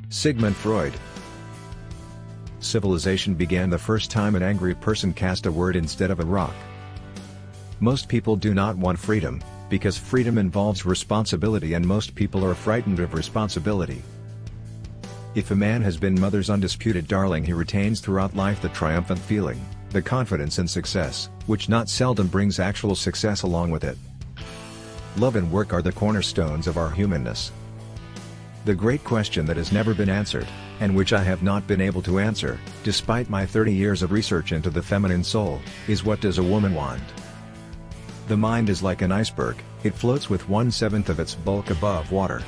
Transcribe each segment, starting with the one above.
Sigmund Freud. Civilization began the first time an angry person cast a word instead of a rock. Most people do not want freedom, because freedom involves responsibility and most people are frightened of responsibility. If a man has been mother's undisputed darling, he retains throughout life the triumphant feeling, the confidence in success, which not seldom brings actual success along with it. Love and work are the cornerstones of our humanness. The great question that has never been answered, and which I have not been able to answer, despite my 30 years of research into the feminine soul, is what does a woman want? The mind is like an iceberg, it floats with 1/7 of its bulk above water.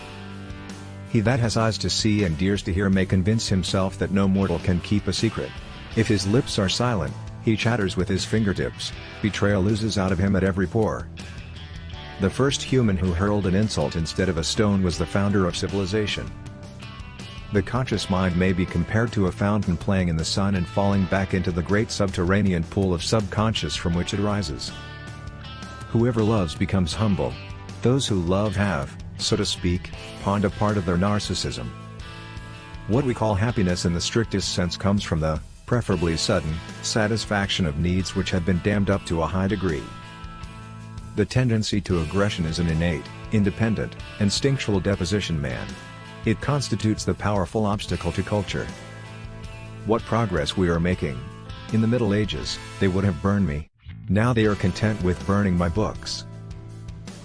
He that has eyes to see and ears to hear may convince himself that no mortal can keep a secret. If his lips are silent, he chatters with his fingertips, betrayal oozes out of him at every pore. The first human who hurled an insult instead of a stone was the founder of civilization. The conscious mind may be compared to a fountain playing in the sun and falling back into the great subterranean pool of subconscious from which it rises. Whoever loves becomes humble. Those who love have, so to speak, pawned a part of their narcissism. What we call happiness in the strictest sense comes from the, preferably sudden, satisfaction of needs which have been dammed up to a high degree. The tendency to aggression is an innate, independent, instinctual deposition man. It constitutes the powerful obstacle to culture. What progress we are making! In the Middle Ages, they would have burned me. Now they are content with burning my books.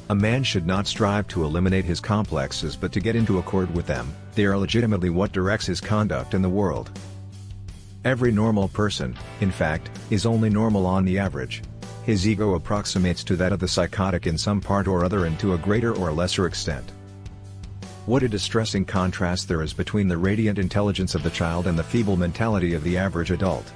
A man should not strive to eliminate his complexes but to get into accord with them. They are legitimately what directs his conduct in the world. Every normal person, in fact, is only normal on the average. His ego approximates to that of the psychotic in some part or other and to a greater or lesser extent. What a distressing contrast there is between the radiant intelligence of the child and the feeble mentality of the average adult.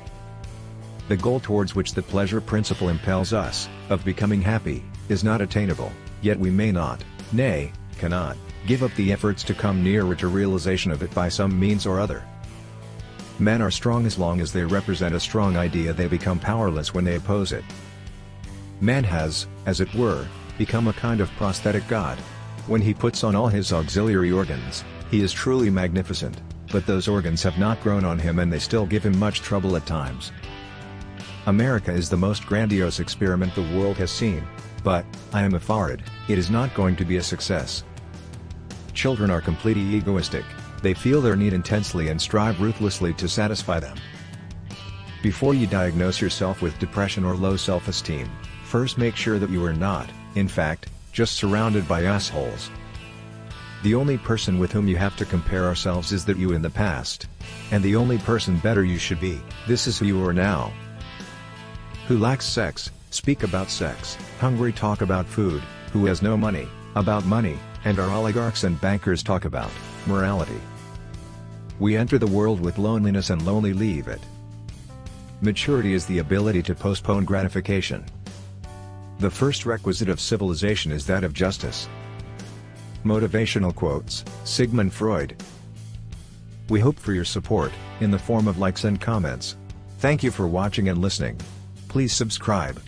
The goal towards which the pleasure principle impels us, of becoming happy, is not attainable, yet we may not, nay, cannot, give up the efforts to come nearer to realization of it by some means or other. Men are strong as long as they represent a strong idea. They become powerless when they oppose it. Man has, as it were, become a kind of prosthetic god. When he puts on all his auxiliary organs, he is truly magnificent, but those organs have not grown on him and they still give him much trouble at times. America is the most grandiose experiment the world has seen, but, I am afraid, it is not going to be a success. Children are completely egoistic, they feel their need intensely and strive ruthlessly to satisfy them. Before you diagnose yourself with depression or low self-esteem, first make sure that you are not, in fact, just surrounded by assholes. The only person with whom you have to compare ourselves is that you in the past. And the only person better you should be, this is who you are now. Who lacks sex, speak about sex, hungry talk about food, who has no money, about money, and our oligarchs and bankers talk about morality. We enter the world with loneliness and lonely leave it. Maturity is the ability to postpone gratification. The first requisite of civilization is that of justice. Motivational quotes, Sigmund Freud. We hope for your support, in the form of likes and comments. Thank you for watching and listening. Please subscribe.